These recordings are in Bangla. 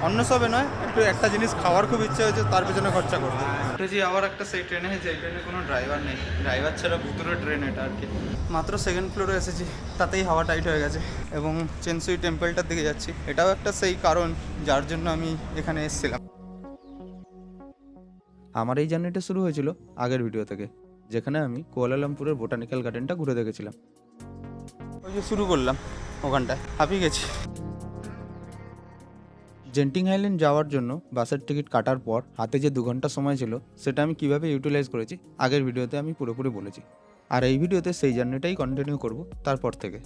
অন্য সবে নয়, একটু একটা জিনিস খাওয়ার খুব ইচ্ছে হয়েছে, তার পেছনে খরচা করবো। উঠেছি আবার একটা সেই ট্রেনে, যে ট্রেনে কোনো ড্রাইভার নেই, ড্রাইভার ছাড়া ভুতুরে ট্রেন এটা আর কি। মাত্র সেকেন্ড ফ্লোরে এসেছি, তাতেই হাওয়া টাইট হয়ে গেছে এবং চেনসুই টেম্পলটার দিকে যাচ্ছি। এটাও একটা সেই কারণ যার জন্য আমি এখানে এসেছিলাম। আমার এই জার্নিটা শুরু হয়েছিল আগের ভিডিও থেকে, যেখানে আমি কুয়ালালামপুরের বোটানিক্যাল গার্ডেনটা ঘুরে দেখেছিলাম। ওই যে শুরু করলাম ওখানটায়, হাঁপিয়ে গেছি। জেন্টিং আইল্যান্ড যাওয়ার জন্য বাসের টিকিট কাটার পর হাতে যে 2 ঘন্টা সময় ছিল, সেটা আমি কিভাবে ইউটিলাইজ করেছি আগের ভিডিওতে আমি পুরোপুরি বলেছি। আর এই ভিডিওতে সেই জার্নিটাই কন্টিনিউ করব তারপর থেকে।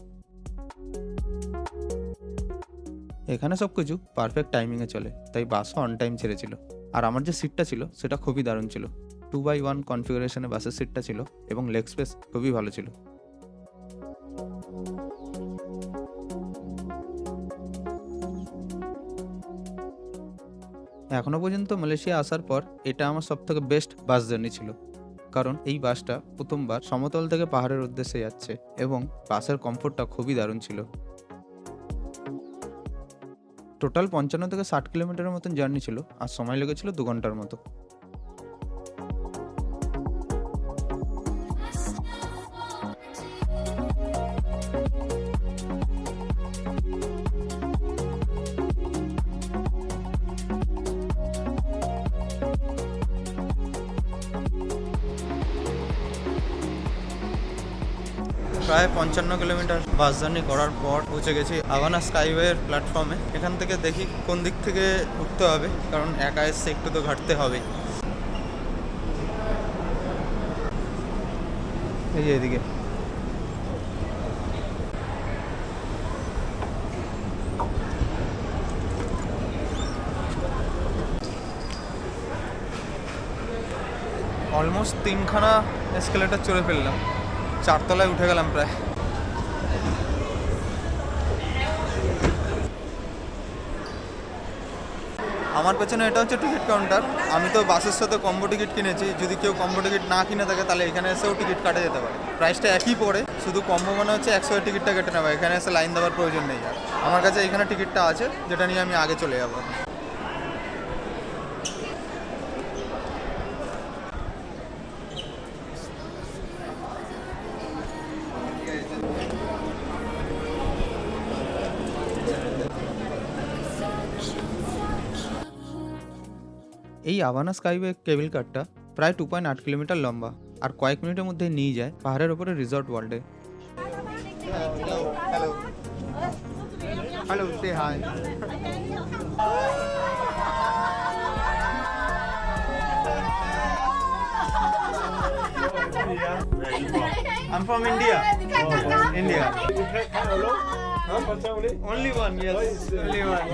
এখানে সব কিছু পারফেক্ট টাইমিংয়ে চলে, তাই বাসও অন টাইম ছেড়েছিল। আর আমার যে সিটটা ছিল সেটা খুবই দারুণ ছিল। 2x1 কনফিগারেশনে বাসের সিটটা ছিল এবং লেগ স্পেস খুবই ভালো ছিল। এখনও পর্যন্ত মালয়েশিয়া আসার পর এটা আমার সবথেকে বেস্ট বাস জার্নি ছিল, কারণ এই বাসটা প্রথমবার সমতল থেকে পাহাড়ের উদ্দেশ্যে যাচ্ছে এবং বাসের কমফোর্টটা খুবই দারুণ ছিল। টোটাল 55 থেকে 60 কিলোমিটারের মতন জার্নি ছিল, আর সময় লেগেছিল 2 ঘন্টার মতো। প্রায় 55 কিলোমিটার বাস জার্নি করার পর পৌঁছে গেছি আভানা স্কাইওয়ের প্ল্যাটফর্মে। এখান থেকে দেখি কোন দিক থেকে উঠতে হবে, কারণ একা এসে একটু তো ঘাটতে হবেই। এই যে এদিকে অলমোস্ট 3খানা এসকেলেটার চড়ে ফেললাম, 4 তলায় উঠে গেলাম প্রায়। আমার পেছনে এটা হচ্ছে টিকিট কাউন্টার। আমি তো বাসের সাথে কম্বো টিকিট কিনেছি, যদি কেউ কম্বো টিকিট না কিনে থাকে তাহলে এখানে এসেও টিকিট কাটে যেতে পারে। প্রাইসটা একই পড়ে, শুধু কম্বো মানে হচ্ছে 100 এর টিকিটটা কেটে নেবে, এখানে এসে লাইন দেওয়ার প্রয়োজন নেই। আর আমার কাছে এখানে টিকিটটা আছে, যেটা নিয়ে আমি আগে চলে যাবো। এই আভানা স্কাইওয়ে কেবল কারটা প্রায় 2.8 কিলোমিটার লম্বা, আর কয়েক মিনিটের মধ্যে নিয়ে যায় পাহাড়ের উপরে রিসর্ট ওয়ার্ল্ডে। Hello, say hi. I'm from India. India. Only one, yes. Only one.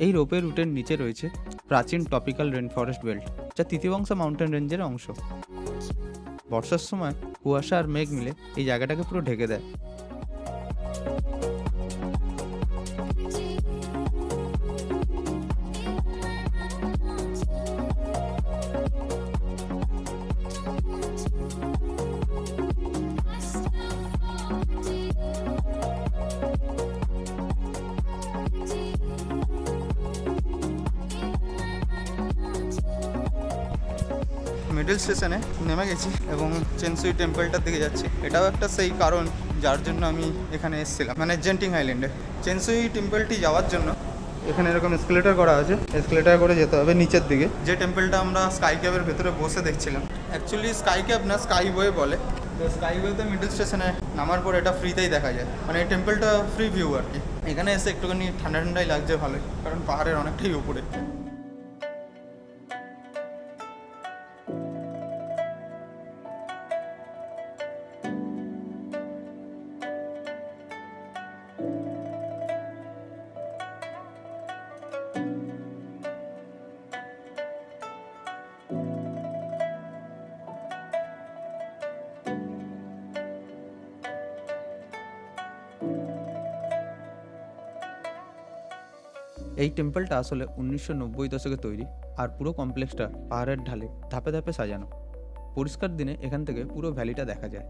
এই রোপের রুটের নিচে রয়েছে প্রাচীন টপিক্যাল রেন ফরেস্ট বেল্ট, যা তিতিবংসা মাউন্টেন রেঞ্জের অংশ। বর্ষার সময় কুয়াশা আর মেঘ মিলে এই জায়গাটাকে পুরো ঢেকে দেয়। মিডল স্টেশনে নেমে গেছি এবং চেনসুই টেম্পলটার দিকে যাচ্ছি। এটাও একটা সেই কারণ যার জন্য আমি এখানে এসেছিলাম, মানে জেন্টিং আইল্যান্ডে। চেনসুই টেম্পলটি যাওয়ার জন্য এখানে এরকম এসকেলেটার করা আছে, এসকেলেটার করে যেতে হবে নিচের দিকে। যে টেম্পলটা আমরা স্কাই ক্যাবের ভেতরে বসে দেখছিলাম, অ্যাকচুয়ালি স্কাই ক্যাব না, স্কাই ওয়ে বলে। তো স্কাই ওয়েতে মিডল স্টেশনে নামার পর এটা ফ্রিতেই দেখা যায়, মানে এই টেম্পলটা ফ্রি ভিউ আর কি। এখানে এসে একটুখানি ঠান্ডা ঠান্ডাই লাগছে ভালোই, কারণ পাহাড়ের অনেকটাই উপরে। এই টেম্পলটা আসলে 1990 দশকে তৈরি, আর পুরো কমপ্লেক্সটা পাহাড়ের ঢালে ধাপে ধাপে সাজানো। পরিষ্কার দিনে এখান থেকে পুরো ভ্যালিটা দেখা যায়।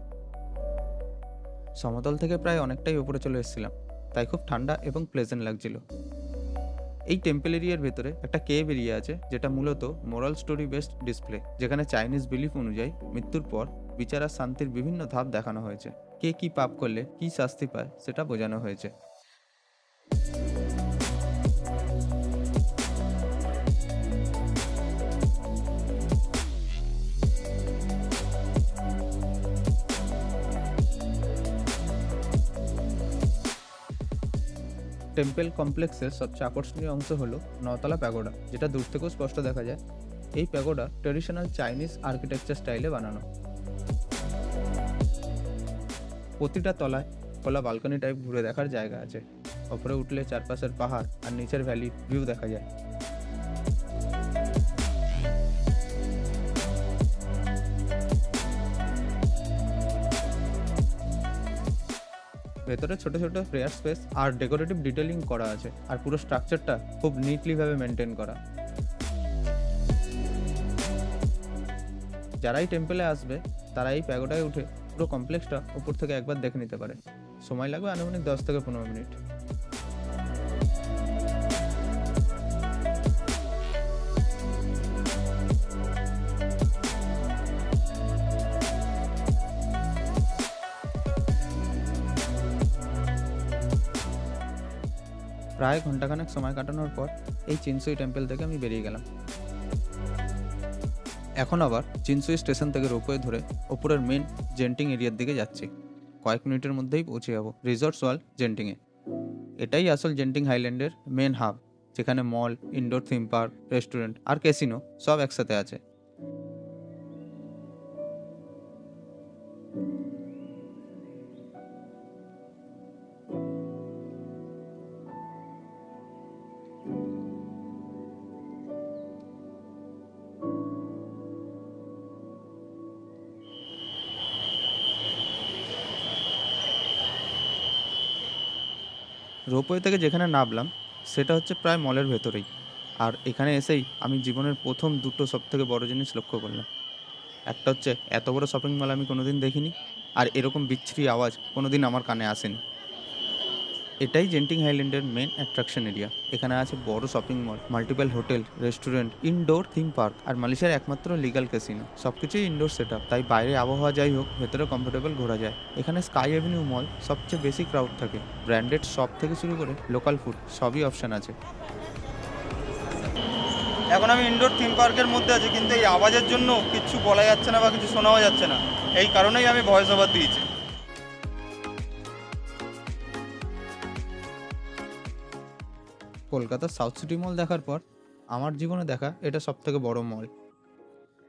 সমতল থেকে প্রায় অনেকটাই উপরে চলে এসেছিলাম, তাই খুব ঠান্ডা এবং প্লেজেন্ট লাগছিল। এই টেম্পল এরিয়ার ভেতরে একটা কেভ এরিয়া আছে, যেটা মূলত মোরাল স্টোরি বেসড ডিসপ্লে, যেখানে চাইনিজ বিলিফ অনুযায়ী মৃত্যুর পর বিচার আর শান্তির বিভিন্ন ধাপ দেখানো হয়েছে। কে কি পাপ করলে কি শাস্তি পায় সেটা বোঝানো হয়েছে। টেম্পল কমপ্লেক্সের সবচেয়ে আকর্ষণীয় অংশ হলো নতলা প্যাগোডা, যেটা দূর থেকেও স্পষ্ট দেখা যায়। এই প্যাগোডা ট্র্যাডিশনাল চাইনিজ আর্কিটেকচার স্টাইলে বানানো। প্রতিটা তলায় খোলা বালকনি টাইপ ঘুরে দেখার জায়গা আছে। ওপরে উঠলে চারপাশের পাহাড় আর নিচের ভ্যালি ভিউ দেখা যায়। ভেতরে ছোট ছোট প্রেয়ার স্পেস আর ডেকোরেটিভ ডিটেলিং করা আছে, আর পুরো স্ট্রাকচারটা খুব নিটলি ভাবে মেনটেন করা। যারা এই টেম্পলে আসবে তারা এই প্যাগোডায় উঠে পুরো কমপ্লেক্সটা উপর থেকে একবার দেখে নিতে পারে। সময় লাগবে আনুমানিক 10 থেকে 15 মিনিট। প্রায় ঘন্টাখানেক সময় কাটানোর পর এই চিনসুই টেম্পল থেকে আমি বেরিয়ে গেলাম। এখন আবার চিনসুই স্টেশন থেকে রোপওয়ে ধরে ওপরের মেন জেন্টিং এরিয়ার দিকে যাচ্ছি। কয়েক মিনিটের মধ্যেই পৌঁছে যাবো রিসর্টস ওয়ার্ল্ড জেন্টিংয়ে। এটাই আসল জেন্টিং হাইল্যান্ডের মেন হাব, যেখানে মল, ইনডোর থিম পার্ক, রেস্টুরেন্ট আর ক্যাসিনো সব একসাথে আছে। রোপওয়ে থেকে যেখানে নামলাম সেটা হচ্ছে প্রায় মলের ভেতরেই। আর এখানে এসেই আমি জীবনের প্রথম দুটো সবথেকে বড় জিনিস লক্ষ্য করলাম। একটা হচ্ছে এত বড় শপিং মল আমি কোনোদিন দেখিনি, আর এরকম বিচ্ছিরি আওয়াজ কোনোদিন আমার কানে আসেনি। এটাই জেন্টিং হাইল্যান্ডের মেন অ্যাট্রাকশন এরিয়া। এখানে আছে বড় shopping mall, multiple hotel, restaurant, indoor theme park আর মালয়েশিয়ার একমাত্র লিগাল ক্যাসিনো। সবকিছুই ইনডোর সেট আপ, তাই বাইরে আবহাওয়া যাই হোক ভেতরে কমফোর্টেবল ঘোরা যায়। এখানে স্কাই অ্যাভিনিউ মল সবচেয়ে বেশি ক্রাউড থাকে। ব্র্যান্ডেড শপ থেকে শুরু করে লোকাল ফুড সবই অপশন আছে। এখন আমি ইনডোর থিম পার্কের মধ্যে আছি, কিন্তু এই আওয়াজের জন্য কিছু বলা যাচ্ছে না বা কিছু শোনাও যাচ্ছে না। এই কারণেই আমি ভয়েস ওভার দিয়েছি। কলকাতার সাউথ সিটি মল দেখার পর আমার জীবনে দেখা এটা সবথেকে বড় মল।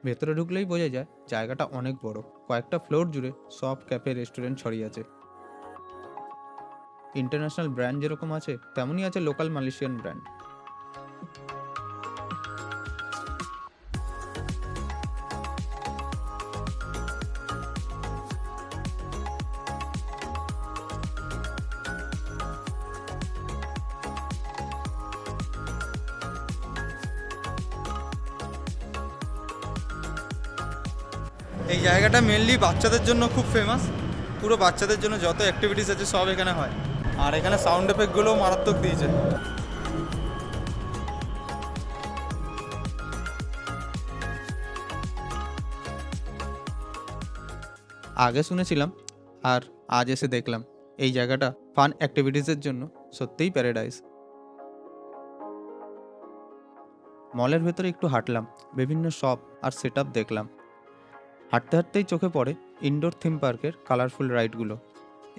ভেতরে ঢুকলেই বোঝা যায় জায়গাটা অনেক বড়। কয়েকটা ফ্লোর জুড়ে সব ক্যাফে, রেস্টুরেন্ট ছড়িয়ে আছে। ইন্টারন্যাশনাল ব্র্যান্ড যেরকম আছে তেমনই আছে লোকাল মালয়েশিয়ান ব্র্যান্ড। এই জায়গাটা মেনলি বাচ্চাদের জন্য খুব ফেমাস। পুরো বাচ্চাদের জন্য যত অ্যাক্টিভিটিস আছে সব এখানে হয়। আর এখানে সাউন্ড এফেক্টগুলোও মারাত্মক দিয়েছে। আগে শুনেছিলাম আর আজ এসে দেখলাম এই জায়গাটা ফান অ্যাক্টিভিটিসের জন্য সত্যিই প্যারাডাইস। মলের ভেতরে একটু হাঁটলাম, বিভিন্ন শপ আর সেট আপ দেখলাম। হাঁটতে হাঁটতেই চোখে পড়ে ইনডোর থিম পার্কের কালারফুল রাইডগুলো।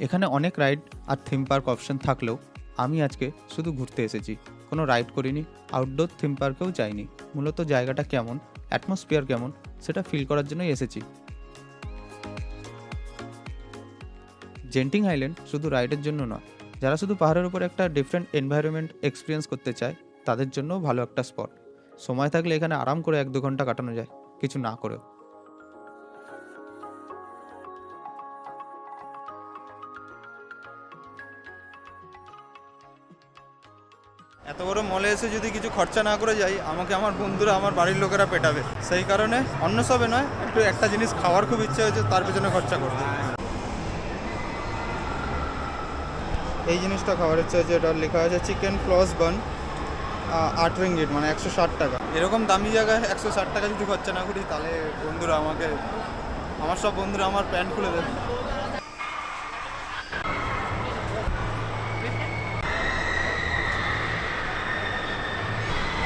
এখানে অনেক রাইড আর থিম পার্ক অপশন থাকলেও আমি আজকে শুধু ঘুরতে এসেছি, কোনো রাইড করিনি, আউটডোর থিম পার্কেও যাইনি। মূলত জায়গাটা কেমন, অ্যাটমসফিয়ার কেমন সেটা ফিল করার জন্যই এসেছি। জেন্টিং আইল্যান্ড শুধু রাইডের জন্য নয়, যারা শুধু পাহাড়ের উপর একটা ডিফারেন্ট এনভায়রনমেন্ট এক্সপিরিয়েন্স করতে চায় তাদের জন্যও ভালো একটা স্পট। সময় থাকলে এখানে আরাম করে 1-2 ঘন্টা কাটানো যায় কিছু না করেও। এত বড় মলে এসে যদি কিছু খরচা না করে যাই, আমাকে আমার বন্ধুরা, আমার বাড়ির লোকেরা পেটাবে। সেই কারণে অন্য সবে নয়, একটু একটা জিনিস খাওয়ার খুব ইচ্ছে হয়েছে, তার পেছনে খরচা করতে। এই জিনিসটা খাওয়ার ইচ্ছে হয়েছে, এটা লেখা আছে চিকেন ফ্লস বান, 8 রিঙ্গিট, মানে 160 টাকা। এরকম দামি জায়গায় 160 টাকা যদি খরচা না করি, তাহলে বন্ধুরা আমার সব বন্ধুরা আমার প্যান্ট খুলে দেবে।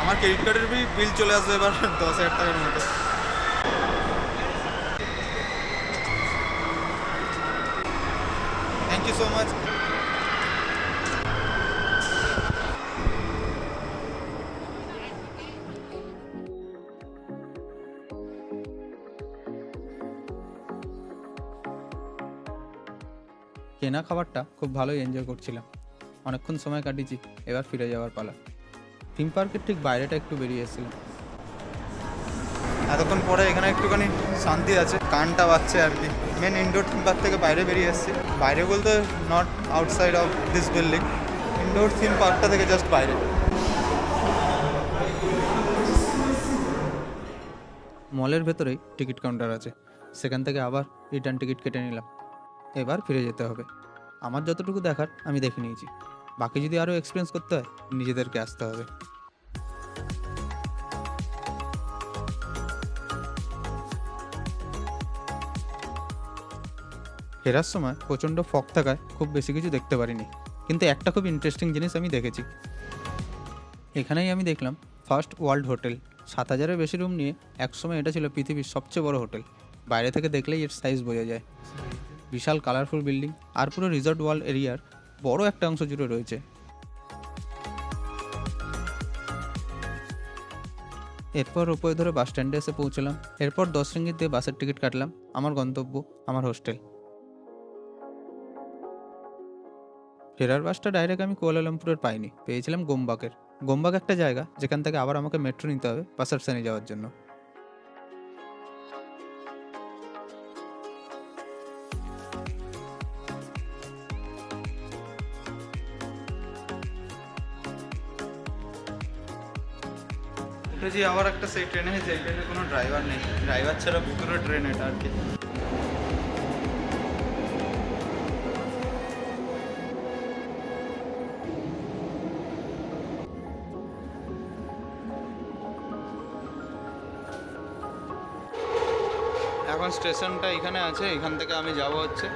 আমার ক্রেডিট কার্ডের বিল চলে আসবে এবার 10,000 টাকার মতো। Thank you so much. কেনা খাবারটা খুব ভালোই এনজয় করছিলাম, অনেকক্ষণ সময় কাটিয়েছি, এবার ফিরে যাওয়ার পালা। থিম পার্কের ঠিক বাইরেটা একটু বেরিয়ে এসেছিলাম। এতক্ষণ পরে এখানে একটুখানি শান্তি আছে, কানটা বাজছে আর কি। মেন ইনডোর থিম পার্ক থেকে বাইরে বেরিয়ে এসেছি। বাইরে বলতে not outside of this building, indoor theme পার্কটা থেকে জাস্ট বাইরে। মলের ভেতরেই টিকিট কাউন্টার আছে, সেখান থেকে আবার রিটার্ন টিকিট কেটে নিলাম। এবার ফিরে যেতে হবে। আমার যতটুকু দেখার আমি দেখে নিয়েছি, বাকি যদি আরও এক্সপিরিয়েন্স করতে হয় নিজেদেরকে আসতে হবে। ফেরার সময় প্রচণ্ড ফগ থাকায় খুব বেশি কিছু দেখতে পারিনি, কিন্তু একটা খুব ইন্টারেস্টিং জিনিস আমি দেখেছি। এখানেই আমি দেখলাম ফার্স্ট ওয়ার্ল্ড হোটেল। 7,000-এর বেশি রুম নিয়ে একসময় এটা ছিল পৃথিবীর সবচেয়ে বড় হোটেল। বাইরে থেকে দেখলেই এর সাইজ বোঝা যায়। বিশাল কালারফুল বিল্ডিং, আর পুরো রিসর্ট ওয়ার্ল্ড এরিয়ার বড় একটা অংশ জুড়ে রয়েছে। এরপর উপরে ধরে বাস স্ট্যান্ডে এসে পৌঁছলাম। এরপর 10 রিঙ্গিত দিয়ে বাসের টিকিট কাটলাম। আমার গন্তব্য, আমার হোস্টেল। ফেরার বাসটা ডাইরেক্ট আমি কুয়ালালামপুরের পাইনি, পেয়েছিলাম গোমবাকের। গোমবাক একটা জায়গা যেখান থেকে আবার আমাকে মেট্রো নিতে হবে বাসারসানি যাওয়ার জন্য। উঠেছি আবার একটা সেই ট্রেনে, যে ট্রেনে কোনো ড্রাইভার নেই, ড্রাইভার ছাড়া ভিতরে ট্রেন এটা আর কি। এখন স্টেশনটা এখানে আছে, এখান থেকে আমি যাব হচ্ছে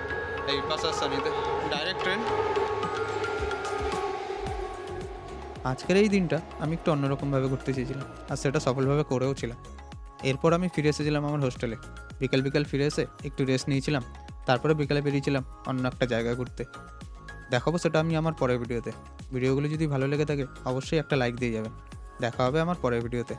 এই বাসারসানিতে, ডাইরেক্ট ট্রেন। আজকের এই দিনটা আমি একটু অন্যরকমভাবে ঘুরতে চেয়েছিলাম, আর সেটা সফলভাবে করেও ছিলাম। এরপর আমি ফিরে এসেছিলাম আমার হোস্টেলে। বিকেল ফিরে এসে একটু রেস্ট নিয়েছিলাম, তারপরে বিকেলে বেরিয়েছিলাম অন্য একটা জায়গায় ঘুরতে। দেখাবো সেটা আমি আমার পরের ভিডিওতে। ভিডিওগুলো যদি ভালো লেগে থাকে অবশ্যই একটা লাইক দিয়ে যাবেন। দেখা হবে আমার পরের ভিডিওতে।